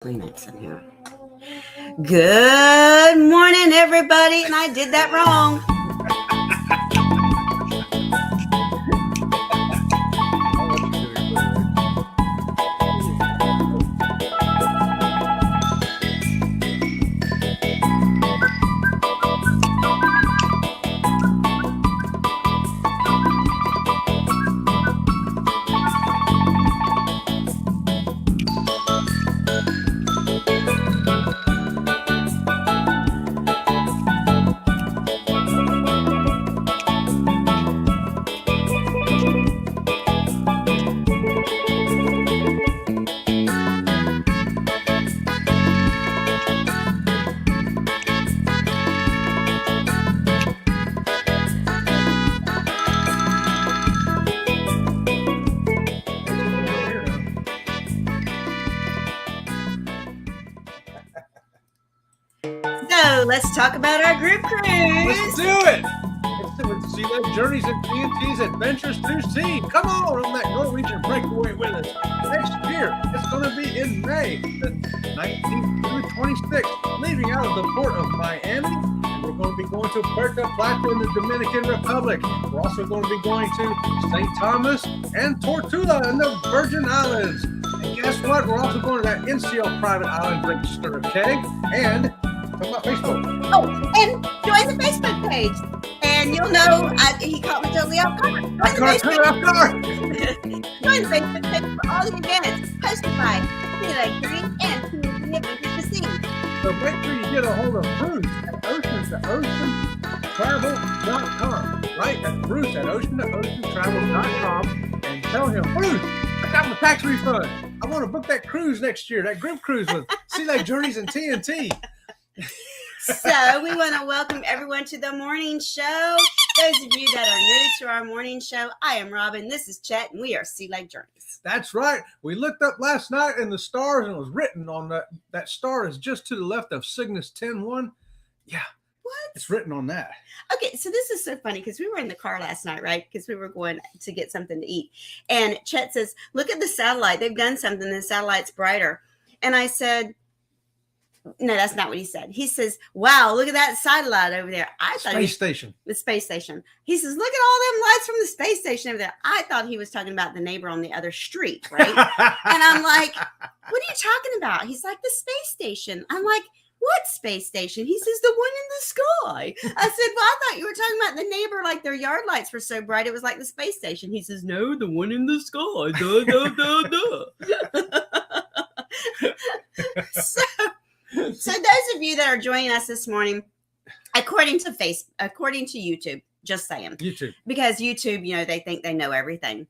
Remix in here. Good morning, everybody. And I did that wrong. So let's talk about our group cruise. Let's do it. Let's see Lake Journeys and TNT's Adventures to Sea. Come on that Norwegian breakaway with us. Next year, it's going to be in May, the 19th through 26th, leaving out of the port of Miami. And we're going to be going to Puerto Plata in the Dominican Republic. We're also going to be going to St. Thomas and Tortuga in the Virgin Islands. And guess what? We're also going to that NCL private island drink stir a keg and talk about Facebook. Oh, and join the Facebook page. And you'll know he caught me totally off guard. Join the Facebook page for all the events hosted by Sea Green and TNT Adventures to Sea. So make sure you get a hold of Bruce at ocean-to-ocean-travel.com. Right? That's Bruce at ocean-to-ocean-travel.com. And tell him, Bruce, I got my tax refund. I want to book that cruise next year, that group cruise with Sea Lake Journeys and TNT. So we want to welcome everyone to the morning show. Those of you that are new to our morning show, I am Robin. This is Chet, and we are Sea Lake Journeys. That's right. We looked up last night in the stars, and it was written on that star is just to the left of Cygnus 10-1. Yeah. What? It's written on that. Okay, so this is so funny because we were in the car last night, right? Because we were going to get something to eat. And Chet says, look at the satellite. They've done something. The satellite's brighter. And I said, no, that's not what he said. He says, wow, look at that satellite over there. I thought Space station. The space station. He says, look at all them lights from the space station over there. I thought he was talking about the neighbor on the other street, right? And I'm like, what are you talking about? He's like, the space station. I'm like, what space station? He says, the one in the sky. I said, well, I thought you were talking about the neighbor, like their yard lights were so bright, it was like the space station. He says, no, the one in the sky. Duh, duh, duh, duh. So those of you that are joining us this morning, according to YouTube, just saying. YouTube. Because YouTube, they think they know everything.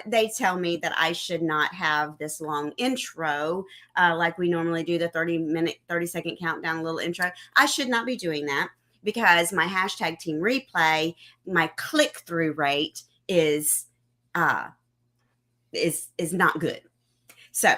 They tell me that I should not have this long intro like we normally do, the 30-second countdown, little intro. I should not be doing that because my hashtag team replay, my click-through rate is not good. So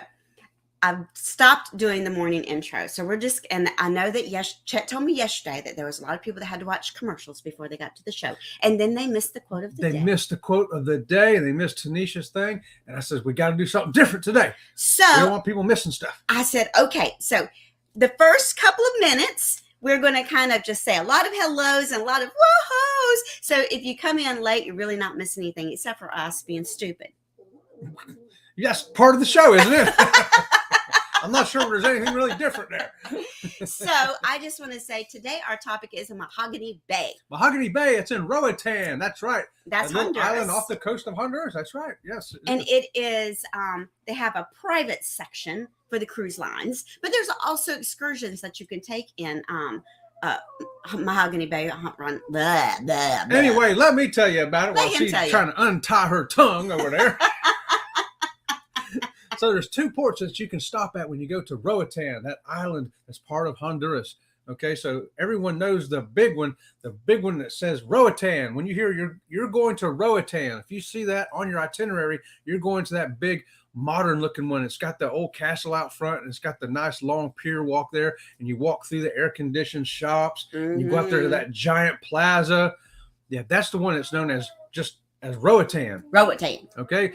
I've stopped doing the morning intro. So and I know that Chet told me yesterday that there was a lot of people that had to watch commercials before they got to the show. And then they missed the quote of the day. They missed the quote of the day and they missed Tanisha's thing. And I said, we got to do something different today. So we don't want people missing stuff. I said, okay. So the first couple of minutes, we're going to kind of just say a lot of hellos and a lot of whoa-hos. So if you come in late, you're really not missing anything except for us being stupid. Yes, part of the show, isn't it? I'm not sure there's anything really different there. So I just want to say today our topic is Mahogany Bay. Mahogany Bay, it's in Roatan. That's right. That's a Honduras. Island off the coast of Honduras. That's right. Yes. And it is, they have a private section for the cruise lines, but there's also excursions that you can take in Mahogany Bay. Anyway, let me tell you about it while she's trying to untie her tongue over there. So there's two ports that you can stop at when you go to Roatan, that island that's part of Honduras. Okay, so everyone knows the big one that says Roatan. When you hear you're going to Roatan, if you see that on your itinerary, you're going to that big modern looking one. It's got the old castle out front and it's got the nice long pier walk there. And you walk through the air conditioned shops. Mm-hmm. And you go out there to that giant plaza. Yeah, that's the one that's known as just as Roatan. Roatan. Okay,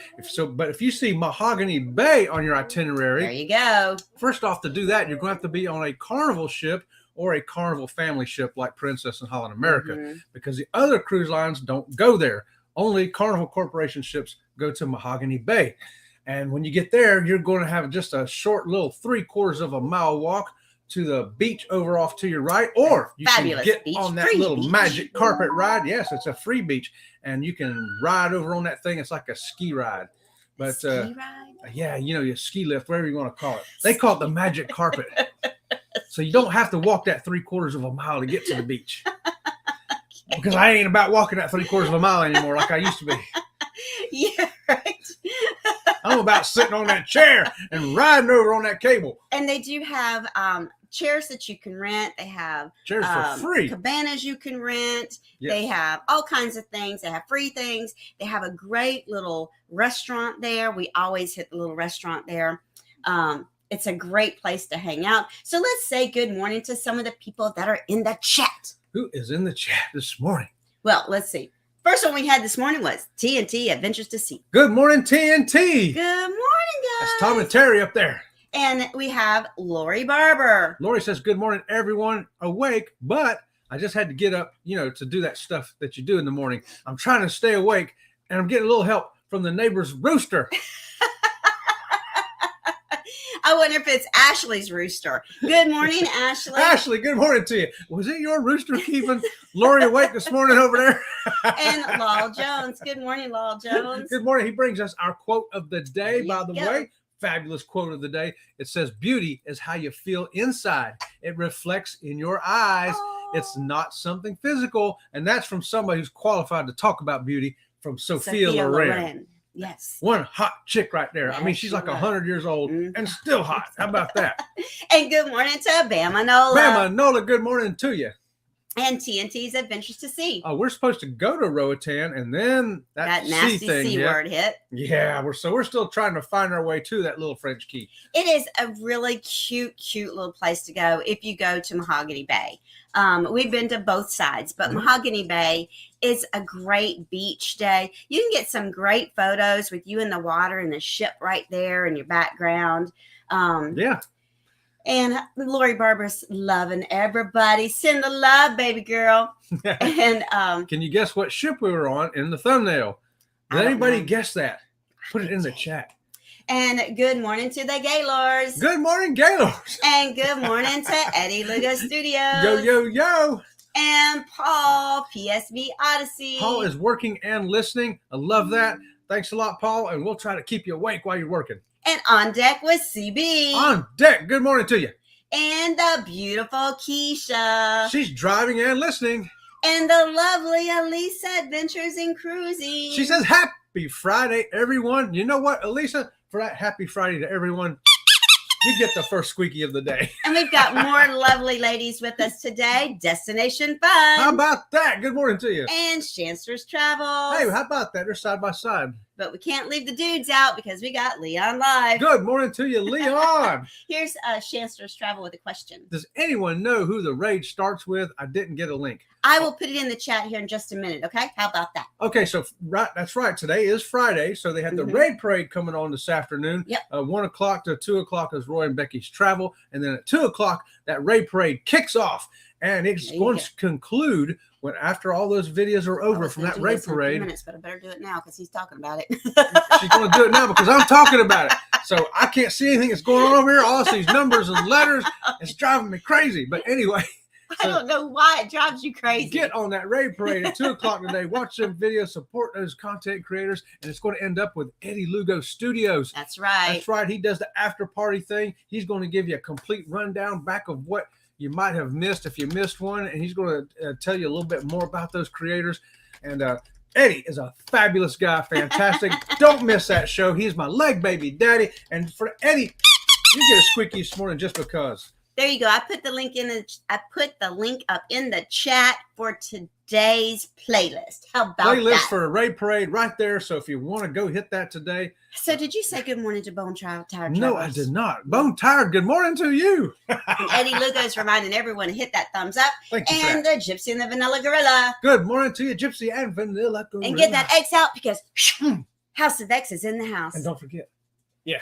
but if you see Mahogany Bay on your itinerary, There you go. first off, to do that, you're going to have to be on a Carnival ship or a Carnival family ship like Princess and Holland America, because the other cruise lines don't go there. Only Carnival Corporation ships go to Mahogany Bay. And when you get there, you're going to have just a short little 3/4 of a mile walk to the beach over off to your right, or you can get beach. on that Free little beach. magic carpet ride. Yes, it's a free beach, and you can ride over on that thing. It's like a ski ride. But ski ride? yeah, your ski lift, whatever you want to call it. They call it the magic carpet. So you don't have to walk that 3/4 of a mile to get to the beach. Because I ain't about walking that 3/4 of a mile anymore like I used to be. Yeah, right. I'm about sitting on that chair and riding over on that cable. And they do have chairs that you can rent. They have chairs for free. Cabanas you can rent. Yes. They have all kinds of things. They have free things. They have a great little restaurant there. We always hit the little restaurant there. It's a great place to hang out. So let's say good morning to some of the people that are in the chat. Who is in the chat this morning? Well, let's see. First one we had this morning was TNT Adventures to Sea. Good morning, TNT. Good morning, guys. That's Tom and Terry up there. And we have Lori Barber. Lori says, good morning, everyone awake, but I just had to get up, to do that stuff that you do in the morning. I'm trying to stay awake, and I'm getting a little help from the neighbor's rooster. I wonder if it's Ashley's rooster. Good morning, Ashley. Ashley, good morning to you. Was it your rooster keeping Lori awake this morning over there? And Lowell Jones. Good morning, Lowell Jones. Good morning. He brings us our quote of the day, by the go. way. Fabulous quote of the day. It says, beauty is how you feel inside. It reflects in your eyes. Oh. It's not something physical. And that's from somebody who's qualified to talk about beauty, from Sophia Loren. Yes. One hot chick right there. Yes, I mean, she's like she was. 100 years old and still hot. How about that? And good morning to Bama Nola. Bama Nola, good morning to you. And TNT's Adventures to Sea. Oh, we're supposed to go to Roatan, and then that nasty thing, C word hit. Yeah, we're still trying to find our way to that little French key. It is a really cute little place to go if you go to Mahogany Bay. We've been to both sides, but Mahogany Bay is a great beach day. You can get some great photos with you in the water and the ship right there in your background. Yeah. And Lori Barber's loving everybody. Send the love, baby girl. And can you guess what ship we were on in the thumbnail? Did anybody guess that? Put it in the chat. And good morning to the Gaylords. Good morning, Gaylords. And good morning to Eddie Lugo Studios. Yo, yo, yo. And Paul, PSB Odyssey. Paul is working and listening. I love that. Thanks a lot, Paul. And we'll try to keep you awake while you're working. And on deck with CB. On deck. Good morning to you. And the beautiful Keisha. She's driving and listening. And the lovely Elisa Adventures in Cruising. She says, happy Friday, everyone. You know what, Elisa? For that happy Friday to everyone, you get the first squeaky of the day. And we've got more lovely ladies with us today. Destination Fun. How about that? Good morning to you. And Chancellor's Travels. Hey, how about that? They're side by side. But we can't leave the dudes out because we got Leon live. Good morning to you, Leon. Here's Chancellor's Travel with a question. Does anyone know who the raid starts with? I didn't get a link. I will put it in the chat here in just a minute, okay? How about that? Okay, so that's right. Today is Friday, so they had the raid parade coming on this afternoon. Yep. 1 o'clock to 2 o'clock is Roy and Becky's travel, and then at 2 o'clock that raid parade kicks off, and it's going to conclude when after all those videos are over from that raid parade. Minutes, but I better do it now because he's talking about it. She's going to do it now because I'm talking about it. So I can't see anything that's going on over here. All I see is numbers and letters. It's driving me crazy. But anyway. I don't know why it drives you crazy. Get on that raid parade at 2 o'clock today. Watch some videos, support those content creators, and it's going to end up with Eddie Lugo Studios. That's right. That's right. He does the after party thing. He's going to give you a complete rundown back of what you might have missed if you missed one, and he's going to tell you a little bit more about those creators. And Eddie is a fabulous guy, fantastic. Don't miss that show. He's my leg baby daddy. And for Eddie, you get a squeaky this morning just because. There you go. I put the link up in the chat for today's playlist. How about Playlist that? for a Ray Parade right there. So if you want to go hit that today. So did you say good morning to Bone Tired Travelers? No, I did not. Bone Tired, good morning to you. And Eddie Lugo's reminding everyone to hit that thumbs up. Thank you. And the Gypsy and the Vanilla Gorilla. Good morning to you, Gypsy and Vanilla Gorilla. And get that X out because House of X is in the house. And don't forget. Yeah,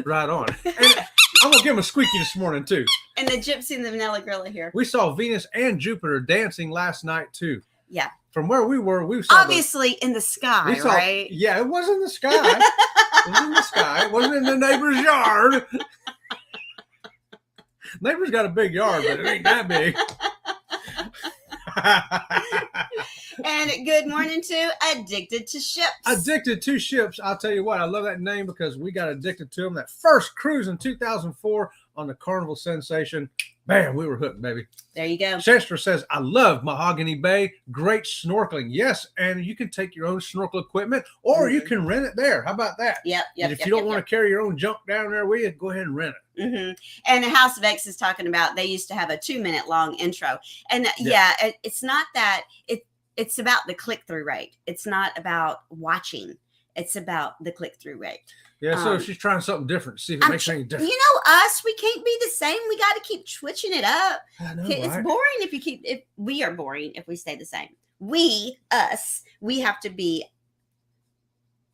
right on. And I'm going to give him a squeaky this morning, too. And the Gypsy and the Vanilla Gorilla here. We saw Venus and Jupiter dancing last night, too. Yeah. From where we were, we saw obviously in the sky, right? Yeah, it was in the sky. It was in the sky. It wasn't in the neighbor's yard. Neighbor's got a big yard, but it ain't that big. And good morning to Addicted to Ships. Addicted to Ships. I'll tell you what, I love that name because we got addicted to them. That first cruise in 2004 on the Carnival Sensation. Bam, we were hooked, baby. There you go. Chester says, I love Mahogany Bay. Great snorkeling. Yes, and you can take your own snorkel equipment or you can rent it there. How about that? Yep. And if you don't want to carry your own junk down there with you, go ahead and rent it. Mm-hmm. And the House of X is talking about they used to have a 2-minute long intro. And it's not that it's about the click-through rate. It's not about watching. It's about the click-through rate. Yeah, so she's trying something different. See if it makes any difference. You know us, we can't be the same. We got to keep switching it up. I know, It's right? boring if we are boring if we stay the same. We have to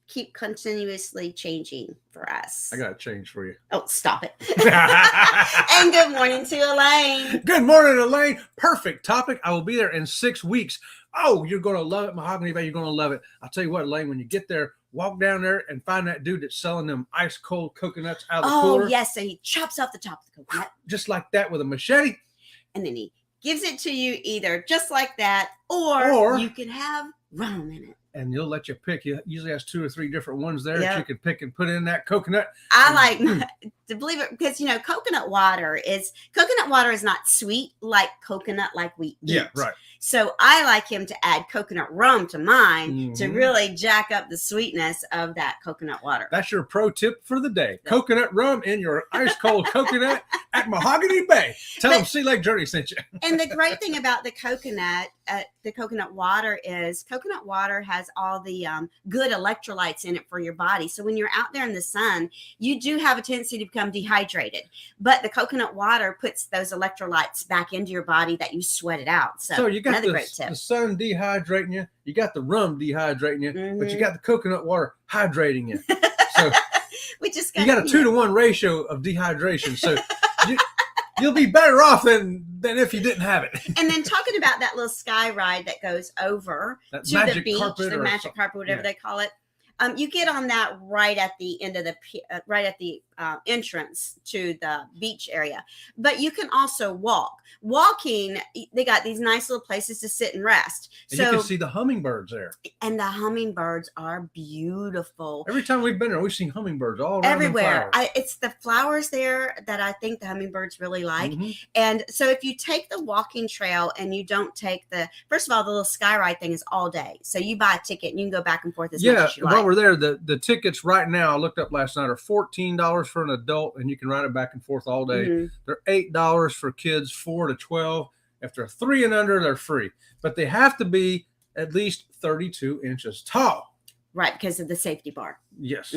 keep continuously changing for us. I got a change for you. Oh, stop it. And good morning to Elaine. Good morning, Elaine. Perfect topic. I will be there in 6 weeks. Oh, you're going to love it, Mahogany Bay. You're going to love it. I'll tell you what, Elaine, when you get there, walk down there and find that dude that's selling them ice cold coconuts out of the cooler. Oh, yes. So he chops off the top of the coconut. Just like that with a machete. And then he gives it to you either just like that or you can have rum in it. And you'll let you pick. He usually has 2 or 3 different ones there that you can pick and put in that coconut. I like to believe it because, coconut water is not sweet like coconut like we eat. Yeah, right. So I like him to add coconut rum to mine to really jack up the sweetness of that coconut water. That's your pro tip for the day. Coconut rum in your ice cold coconut at Mahogany Bay. Tell them Sea Lake Journey sent you. And the great thing about the coconut water is coconut water has all the good electrolytes in it for your body. So when you're out there in the sun, you do have a tendency to become dehydrated. But the coconut water puts those electrolytes back into your body that you sweated out. So you got another great tip. The sun dehydrating you. You got the rum dehydrating you, but you got the coconut water hydrating you. So you got a 2-to-1 ratio of dehydration. So you'll be better off than if you didn't have it. And then talking about that little sky ride that goes over to the beach, the magic carpet, whatever they call it. You get on that right at the end of the entrance to the beach area, but you can also walk. Walking, they got these nice little places to sit and rest. And you can see the hummingbirds there. And the hummingbirds are beautiful. Every time we've been there, we've seen hummingbirds all around everywhere. It's the flowers there that I think the hummingbirds really like. And so if you take the walking trail and you don't take first of all, the little sky ride thing is all day. So you buy a ticket and you can go back and forth as much as you like. While we're there, the tickets right now, I looked up last night, are $14 for an adult, and you can ride it back and forth all day. They're $8 for kids 4 to 12. If they're 3 and under, they're free. But they have to be at least 32 inches tall. Right, because of the safety bar. Yes.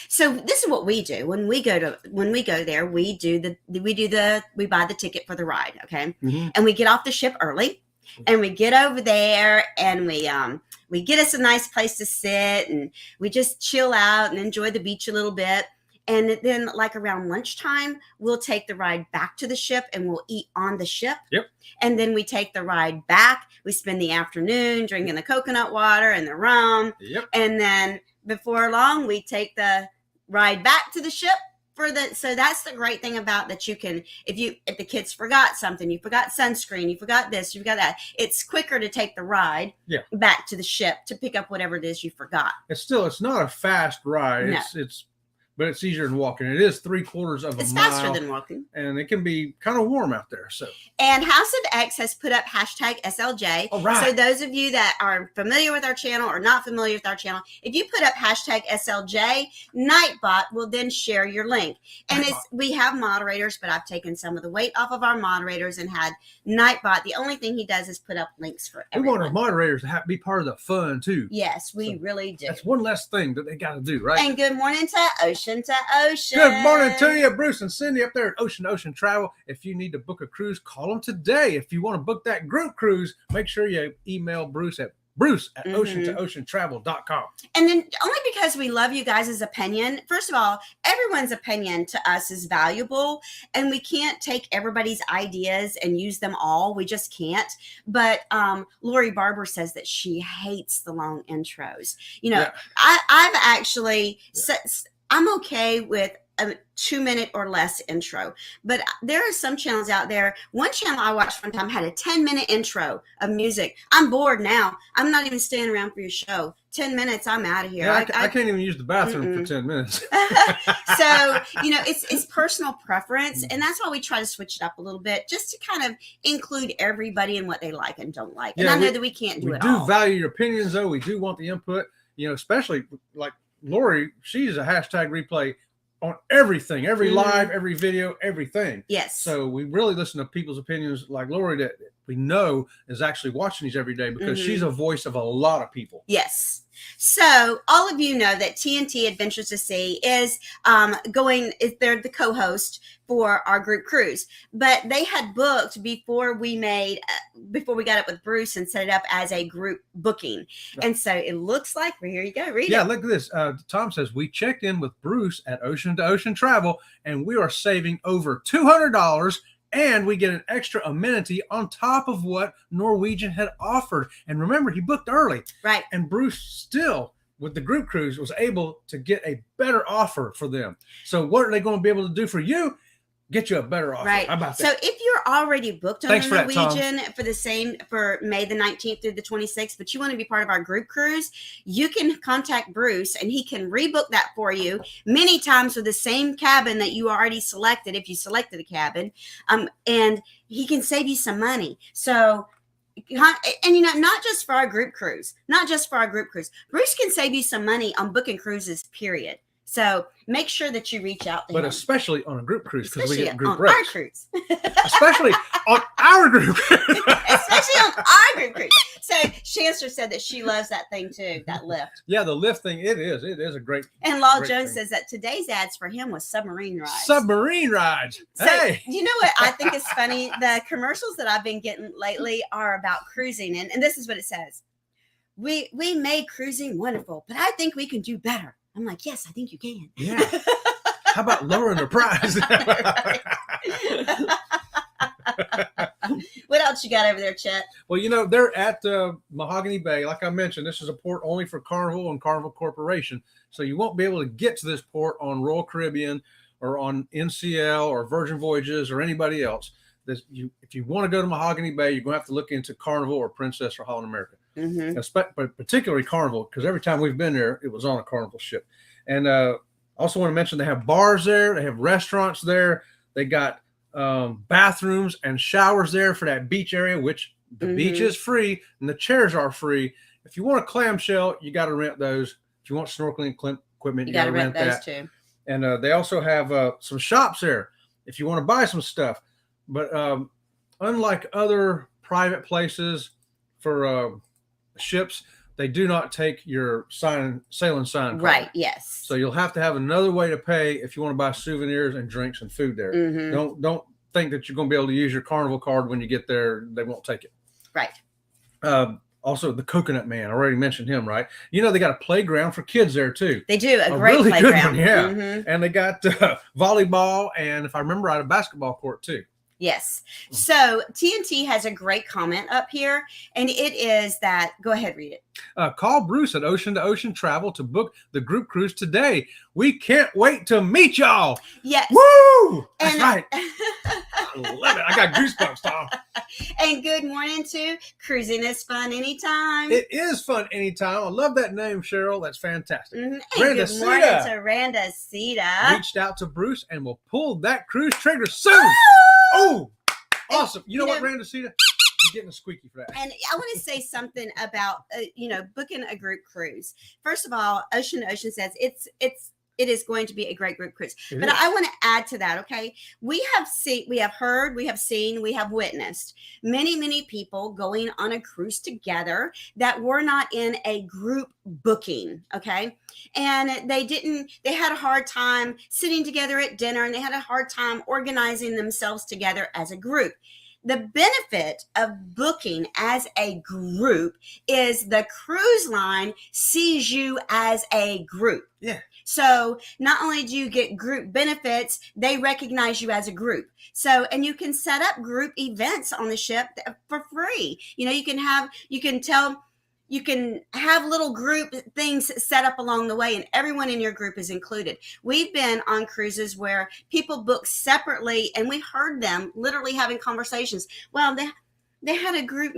So this is what we do when we go there. We buy the ticket for the ride, okay, and we get off the ship early, and we get over there, and we get us a nice place to sit, and we just chill out and enjoy the beach a little bit. And then like around lunchtime, we'll take the ride back to the ship and we'll eat on the ship. Yep. And then we take the ride back. We spend the afternoon drinking the coconut water and the rum. Yep. And then before long, we take the ride back to the ship so that's the great thing about that you can, if the kids forgot something, you forgot sunscreen, you forgot this, you forgot that, it's quicker to take the ride back to the ship to pick up whatever it is you forgot. It's not a fast ride. No. It's but it's easier than walking. It is 3/4 of a It's mile. faster than walking. And it can be kind of warm out there. So, and House of X has put up hashtag SLJ. all right. So those of you that are familiar with our channel or not familiar with our channel, if you put up hashtag SLJ, Nightbot will then share your link. And we have moderators, but I've taken some of the weight off of our moderators and had Nightbot. The only thing he does is put up links for everyone. We want our moderators to be part of the fun too. Yes, we really do. That's one less thing that they got to do, right? And good morning to Ocean to Ocean. Good morning to you, Bruce and Cindy up there at Ocean to Ocean Travel. If you need to book a cruise, call them today. If you want to book that group cruise, make sure you email Bruce at oceantooceantravel.com. And then only because we love you guys' opinion. First of all, everyone's opinion to us is valuable, and we can't take everybody's ideas and use them all. We just can't. But Lori Barber says that she hates the long intros. You know, I've actually I'm okay with a 2-minute or less intro, but there are some channels out there. One channel I watched one time had a 10-minute intro of music. I'm bored now. I'm not even staying around for your show. 10 minutes, I'm out of here. Yeah, I can't even use the bathroom for 10 minutes. So, you know, it's personal preference, and that's why we try to switch it up a little bit, just to kind of include everybody in what they like and don't like. And I know that we can't do it all. We do value your opinions, though. We do want the input, you know, especially like Lori, she's a hashtag replay on everything, every live, every video, everything. Yes. So we really listen to people's opinions like Lori that we know is actually watching these every day because she's a voice of a lot of people. Yes. So all of you know that TNT Adventures to Sea is they're the co-host for our group cruise, but they had booked before we got up with Bruce and set it up as a group booking. Right. And so it looks like, here you go, read it. Yeah, look at this. Tom says, we checked in with Bruce at Ocean to Ocean Travel, and we are saving over $200, and we get an extra amenity on top of what Norwegian had offered. And remember, he booked early. Right. And Bruce still, with the group cruise, was able to get a better offer for them. So what are they going to be able to do for you? Get you a better offer. Right. How about that? So if you're already booked on Thanks the Norwegian that, for May the 19th through the 26th, but you want to be part of our group cruise, you can contact Bruce and he can rebook that for you many times with the same cabin that you already selected, if you selected a cabin, and he can save you some money. So, and you know, not just for our group cruise, Bruce can save you some money on booking cruises, period. So make sure that you reach out to him. But especially on a group cruise, because we get group rates. Our cruise. Especially on our group cruise. Especially on our group cruise. So Shanster said that she loves that thing too, that lift. Yeah, the lift thing, it is a great. And Law Jones says that today's ads for him was submarine rides. Submarine rides. So, hey. You know what I think is funny? The commercials that I've been getting lately are about cruising. And this is what it says. We made cruising wonderful, but I think we can do better. I'm like, yes, I think you can. Yeah. How about lowering the price? What else you got over there, Chet? Well, you know, they're at Mahogany Bay. Like I mentioned, this is a port only for Carnival and Carnival Corporation. So you won't be able to get to this port on Royal Caribbean or on NCL or Virgin Voyages or anybody else. If you want to go to Mahogany Bay, you're going to have to look into Carnival or Princess or Holland America. But particularly Carnival, because every time we've been there, it was on a Carnival ship. And also want to mention they have bars there. They have restaurants there. They got bathrooms and showers there for that beach area, which the beach is free and the chairs are free. If you want a clamshell, you got to rent those. If you want snorkeling equipment, you got to rent those that too. And they also have some shops there if you want to buy some stuff. But unlike other private places for ships, they do not take your sailing sign card. Right, yes. So you'll have to have another way to pay if you want to buy souvenirs and drinks and food there. Don't think that you're going to be able to use your Carnival card when you get there. They won't take it. Right. Also, the Coconut Man. I already mentioned him, right? You know, they got a playground for kids there, too. They do. A great really playground. Good one, yeah. And they got volleyball and, if I remember right, a basketball court, too. Yes. So TNT has a great comment up here, and it is that, go ahead, read it. Call Bruce at Ocean to Ocean Travel to book the group cruise today. We can't wait to meet y'all. Yes. Woo! That's right. I love it. I got goosebumps, Tom. And good morning to Cruising is Fun Anytime. It is fun anytime. I love that name, Cheryl. That's fantastic. And Randa good morning Cita to Randa Cita. reached out to Bruce and will pull that cruise trigger soon. Oh, awesome. You know what, Randa Cita? I'm getting a squeaky for that. And I want to say something about, booking a group cruise. First of all, Ocean to Ocean says it is going to be a great group cruise. But I want to add to that, okay? We have heard, we have seen, we have witnessed many people going on a cruise together that were not in a group booking, okay? And they had a hard time sitting together at dinner, and they had a hard time organizing themselves together as a group. The benefit of booking as a group is the cruise line sees you as a group. Yeah. So not only do you get group benefits, they recognize you as a group. So, and you can set up group events on the ship for free. You can have little group things set up along the way, and everyone in your group is included. We've been on cruises where people book separately, and we've heard them literally having conversations. Well, they had a group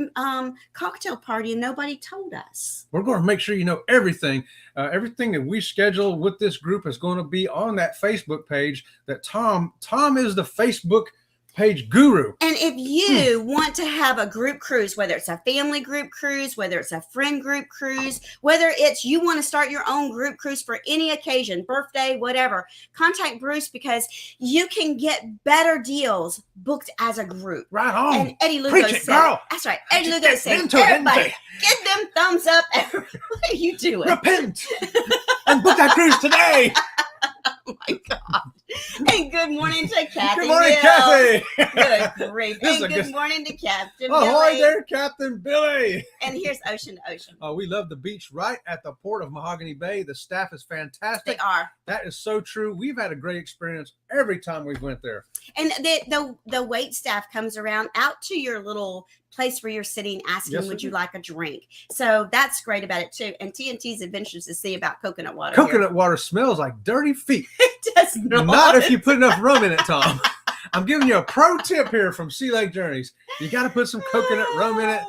cocktail party, and nobody told us. We're going to make sure you know everything. Everything that we schedule with this group is going to be on that Facebook page that Tom is the Facebook page guru. And if you want to have a group cruise, whether it's a family group cruise, whether it's a friend group cruise, whether it's you want to start your own group cruise for any occasion, birthday, whatever, contact Bruce, because you can get better deals booked as a group. Right on. And Eddie Lugo Preach it, said, girl. That's right. Eddie Lugo said, everybody, get them thumbs up. What are you doing? Repent and book that cruise today. Oh my God. And good morning to Kathy. Good morning, Kathy. Good grief. And good morning to Captain Ahoy Billy. there, Captain Billy. And here's Ocean to Ocean. Oh, we love the beach right at the port of Mahogany Bay. The staff is fantastic. They are. That is so true. We've had a great experience every time we went there. And the wait staff comes around out to your little place where you're sitting asking, Yes, would you like a drink? So that's great about it too. And TNT's Adventures to See about coconut water. Coconut water smells like dirty feet. It does not. Not if you put enough rum in it, Tom. I'm giving you a pro tip here from Sea Lake Journeys. You got to put some coconut rum in it,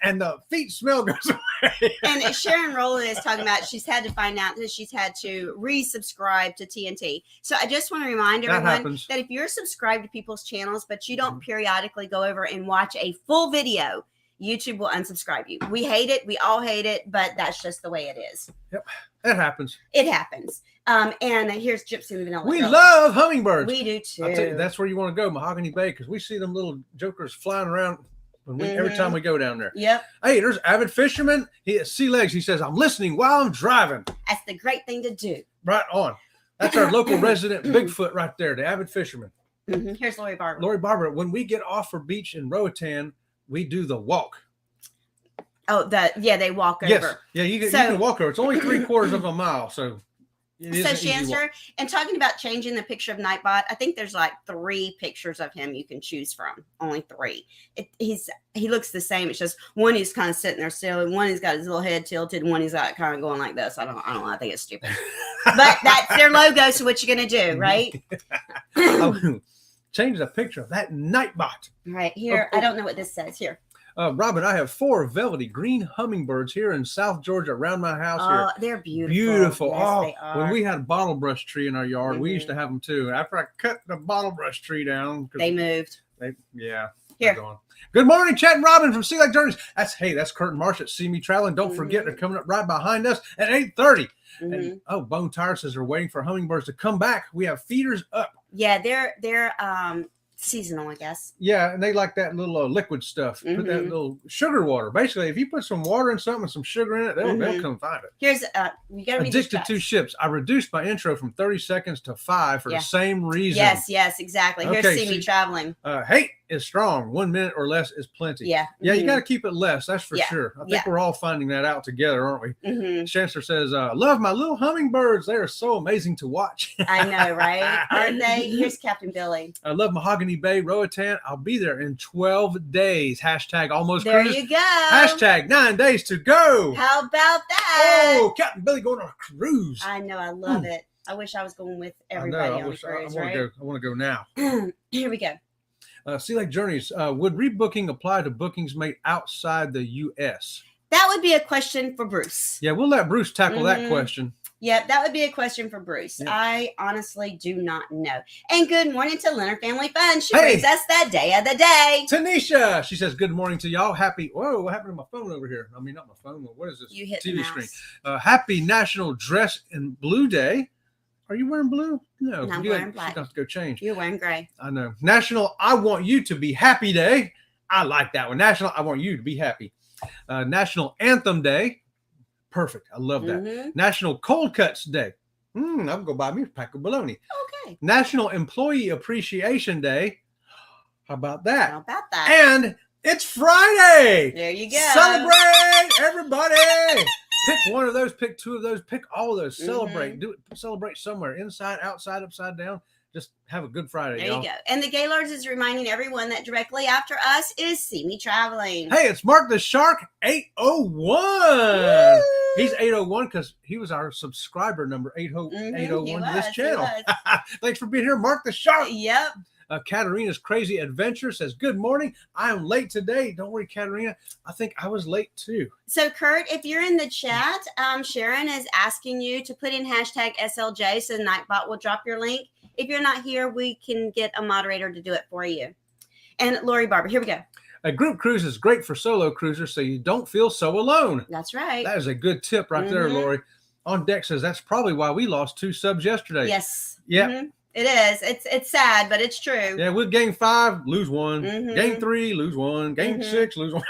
and the feet smell goes away. And Sharon Rowland is talking about she's had to find out that she's had to resubscribe to TNT. So I just want to remind everyone that if you're subscribed to people's channels, but you don't periodically go over and watch a full video, YouTube will unsubscribe you. We hate it. We all hate it, but that's just the way it is. Yep, that happens. It happens. And here's Gypsy and the Vanilla. We love hummingbirds. We do too. I'll tell you, that's where you want to go, Mahogany Bay, because we see them little jokers flying around every time we go down there. Yep. Hey, there's Avid Fisherman. He has sea legs. He says, I'm listening while I'm driving. That's the great thing to do. Right on. That's our local resident Bigfoot right there, the Avid Fisherman. Mm-hmm. Here's Lori Barber. Lori Barber, when we get off for beach in Roatan, we do the walk. Oh, they walk over. Yes. Yeah, you can walk over. It's only 3/4 of a mile, so Shanster, and talking about changing the picture of Nightbot, I think there's like 3 pictures of him you can choose from. Only 3. He looks the same. It's just one he's kind of sitting there still, and one he's got his little head tilted, and one he's got kind of going like this. I don't know. I think it's stupid, but that's their logo. So what you gonna do, right? Change the picture of that Nightbot. Right here. I don't know what this says here. Robin, I have 4 velvety green hummingbirds here in South Georgia around my house here. They're beautiful. Beautiful. Yes, they are. When we had a bottle brush tree in our yard, we used to have them too. After I cut the bottle brush tree down, they moved. Here. Gone. Good morning, Chad and Robin from Sea Lake Journeys. That's Curtin Marsh at See Me Traveling. Don't forget, they're coming up right behind us at 8:30. And Bone Tire says they're waiting for hummingbirds to come back. We have feeders up. Yeah, they're seasonal, I guess. Yeah, and they like that little liquid stuff. Put that little sugar water. Basically, if you put some water in something and some sugar in it, they'll come find it. Here's you gotta read Addicted to Ships. I reduced my intro from 30 seconds to 5 for the same reason. Yes, exactly. Here's See Me Traveling. Hate is strong. 1 minute or less is plenty. Yeah. You got to keep it less. That's for sure. I think we're all finding that out together, aren't we? Chancellor says, love my little hummingbirds. They are so amazing to watch. I know, right? Aren't they? Here's Captain Billy. I love Mahogany Bay, Roatan. I'll be there in 12 days. Hashtag almost there cruise. You go. Hashtag 9 days to go. How about that? Oh, Captain Billy going on a cruise. I know. I love it. I wish I was going with everybody on the cruise, I want to go now. Here we go. Sea Lake Journeys, would rebooking apply to bookings made outside the U.S.? That would be a question for Bruce. Yeah, we'll let Bruce tackle that question. Yep, that would be a question for Bruce. Yeah. I honestly do not know. And good morning to Leonard Family Fun. She brings us that day of the day. Tanisha, she says, good morning to y'all. Happy, whoa, what happened to my phone over here? I mean, not my phone. What is this? You hit TV screen. Happy National Dress in Blue Day. Are you wearing blue? No, I'm wearing black. You have to go change. You're wearing gray. I know. National I Want You to Be Happy Day. I like that one. National I Want You to Be Happy. National Anthem Day. Perfect. I love that. National Cold Cuts Day. I'm going to buy me a pack of bologna. Okay. National Employee Appreciation Day. How about that? How about that? And it's Friday. There you go. Celebrate, everybody. Pick one of those, pick two of those, pick all of those. Celebrate. Do it. Celebrate somewhere. Inside, outside, upside down. Just have a good Friday, There you go. And the Gaylords is reminding everyone that directly after us is See Me Traveling. Hey, it's Mark the Shark 801. Woo! He's 801 because he was our subscriber number 801 to this channel. Thanks for being here, Mark the Shark. Yep. Katarina's Crazy Adventure says, good morning. I am late today. Don't worry, Katarina. I think I was late too. So, Kurt, if you're in the chat, Sharon is asking you to put in hashtag SLJ so Nightbot will drop your link. If you're not here, we can get a moderator to do it for you. And Lori Barber, here we go. A group cruise is great for solo cruisers so you don't feel so alone. That's right. That is a good tip right there, Lori. On Deck says that's probably why we lost 2 subs yesterday. Yes. Yeah. It is. It's sad, but it's true. Yeah, with game 5, lose 1. Game 3, lose 1. Game 6, lose 1.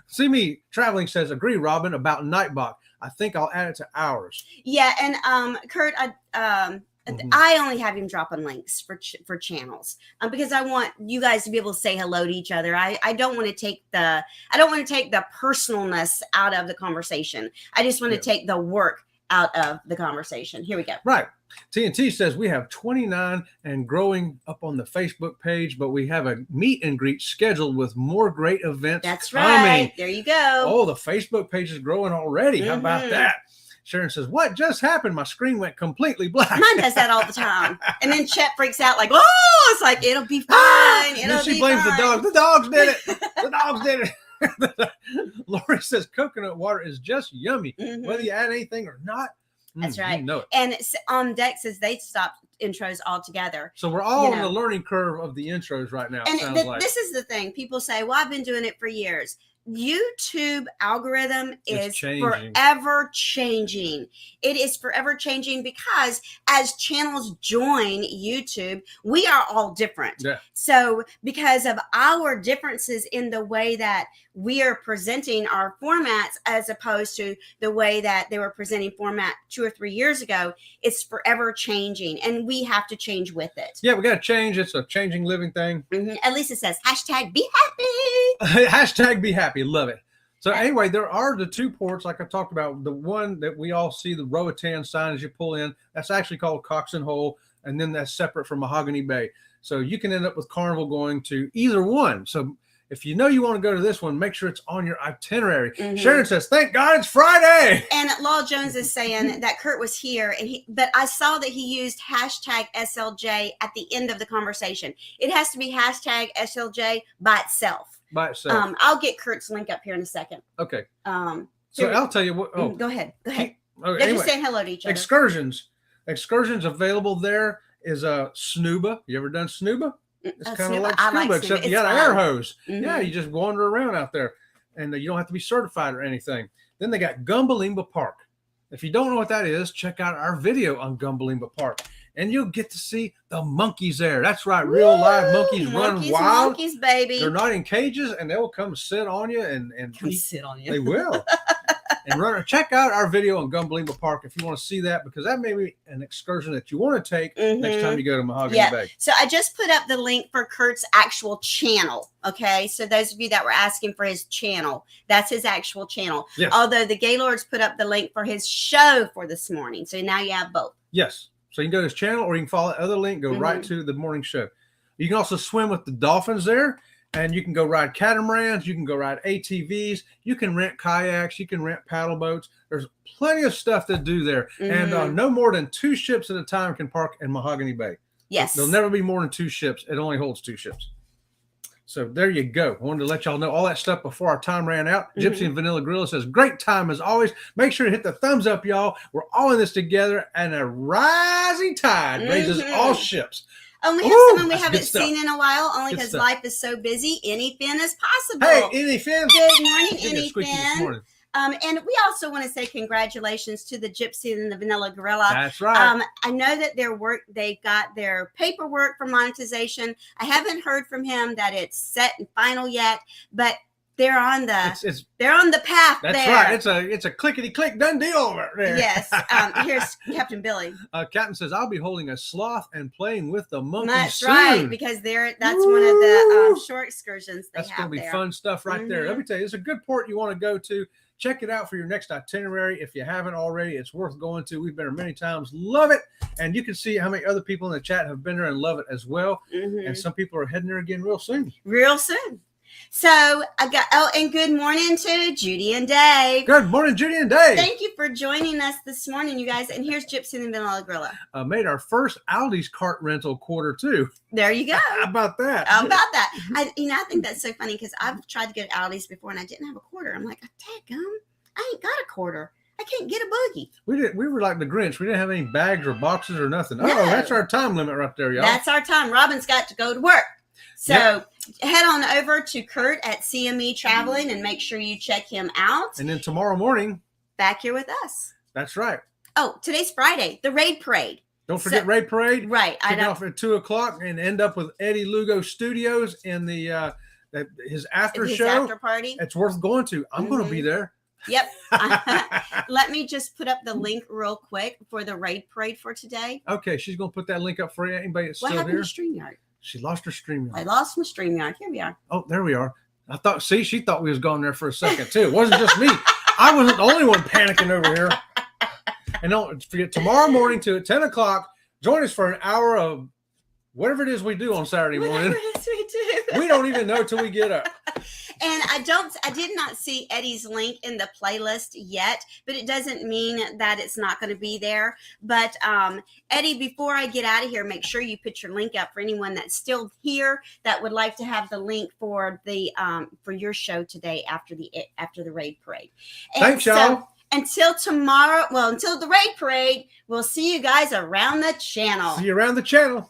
See Me Traveling says, agree, Robin, about Nightbot. I think I'll add it to ours. Yeah, and Kurt, I only have him dropping links for channels because I want you guys to be able to say hello to each other. I don't want to take the personalness out of the conversation. I just want to take the work out of the conversation. Here we go. Right. TNT says we have 29 and growing up on the Facebook page, but we have a meet and greet scheduled with more great events. That's coming. Right. There you go. Oh, the Facebook page is growing already. How about that? Sharon says, what just happened? My screen went completely black. Mine does that all the time. And then Chet freaks out like, oh, it's like, it'll be fine. And she blames the dogs. The dogs did it. The dogs did it. Lori says coconut water is just yummy, whether you add anything or not. That's right. You know it. And On Deck says they stopped intros altogether. So we're all on the learning curve of the intros right now. And sounds like. This is the thing. People say, well, I've been doing it for years. YouTube algorithm is forever changing. It is forever changing because as channels join YouTube, we are all different. Yeah. So because of our differences in the way that we are presenting our formats as opposed to the way that they were presenting format 2 or 3 years ago, it's forever changing and we have to change with it. Yeah, we got to change. It's a changing living thing. At least it says hashtag be happy. Hashtag be happy. Love it. So anyway, there are the 2 ports like I talked about. The one that we all see, the Roatan sign as you pull in, that's actually called Cox and Hole. And then that's separate from Mahogany Bay. So you can end up with Carnival going to either one. So if you know you want to go to this one, make sure it's on your itinerary. Sharon says, thank God it's Friday. And Law Jones is saying that Kurt was here, but I saw that he used hashtag SLJ at the end of the conversation. It has to be hashtag SLJ by itself. By itself. I'll get Kurt's link up here in a second. Okay. So I'll tell you what. Oh, go ahead. Okay, They're just saying hello to each other. Excursions available there is Snuba. You ever done Snuba? It's kind of like scuba, except you got an air hose. Yeah, you just wander around out there, and you don't have to be certified or anything. Then they got Gumbalimba Park. If you don't know what that is, check out our video on Gumbalimba Park, and you'll get to see the monkeys there. That's right, real live monkeys run wild. Monkeys, baby. They're not in cages, and they'll come sit on you and sit on you. They will. And check out our video on Gumbalimba Park if you want to see that, because that may be an excursion that you want to take next time you go to Mahogany Bay. So I just put up the link for Kurt's actual channel. Okay. So those of you that were asking for his channel, that's his actual channel. Yes. Although the Gaylords put up the link for his show for this morning. So now you have both. Yes. So you can go to his channel or you can follow the other link, go right to the morning show. You can also swim with the dolphins there. And you can go ride catamarans, you can go ride ATVs, you can rent kayaks, you can rent paddle boats. There's plenty of stuff to do there. And no more than 2 ships at a time can park in Mahogany Bay. Yes. There'll never be more than 2 ships. It only holds 2 ships. So there you go. I wanted to let y'all know all that stuff before our time ran out. Gypsy and Vanilla Gorilla says, great time as always. Make sure to hit the thumbs up, y'all. We're all in this together, and a rising tide raises all ships. Oh, we have someone we haven't seen in a while, only because life is so busy. Any Finn is possible. Hey, Any Finn. Good morning, Any Finn. And we also want to say congratulations to the Gypsy and the Vanilla Gorilla. That's right. I know that they got their paperwork for monetization. I haven't heard from him that it's set and final yet, but they're on the they're on the path. That's right. It's a clickety click done deal over there. Yes. Here's Captain Billy. Captain says, I'll be holding a sloth and playing with the monkeys. That's soon. right, because that's one of the shore excursions that's going to be fun stuff right there. Let me tell you, it's a good port you want to go to. Check it out for your next itinerary. If you haven't already, it's worth going to. We've been there many times. Love it. And you can see how many other people in the chat have been there and love it as well. And some people are heading there again real soon. Real soon. So and good morning to Judy and Dave. Good morning, Judy and Dave. Thank you for joining us this morning, you guys. And here's Gypsy and the Vanilla Gorilla. Made our first Aldi's cart rental quarter 2. There you go. How about that? I think that's so funny because I've tried to get Aldi's before and I didn't have a quarter. I'm like, daggum, I ain't got a quarter. I can't get a boogie. We were like the Grinch. We didn't have any bags or boxes or nothing. No. Oh, that's our time limit right there, y'all. That's our time. Robin's got to go to work. So head on over to Kurt at CME Traveling and make sure you check him out. And then tomorrow morning, back here with us. That's right. Oh, today's Friday, the Raid Parade. Don't forget Raid Parade. Right. Kick off at 2:00 and end up with Eddie Lugo Studios in the his after party. It's worth going to. I'm going to be there. Yep. Let me just put up the link real quick for the Raid Parade for today. Okay, she's going to put that link up for anybody that's still here. What happened to StreamYard? She lost her StreamYard. I lost my StreamYard. Here we are. Oh, there we are. She thought we was going there for a second too. It wasn't just me. I wasn't the only one panicking over here. And don't forget, tomorrow morning at 10:00, join us for an hour of whatever it is we do on Saturday morning. Whatever it is we do. We don't even know till we get up. And I did not see Eddie's link in the playlist yet, but it doesn't mean that it's not going to be there. But Eddie, before I get out of here, make sure you put your link up for anyone that's still here that would like to have the link for the for your show today after the Raid Parade. And thanks, y'all. Until tomorrow, until the Raid Parade, we'll see you guys around the channel. See you around the channel.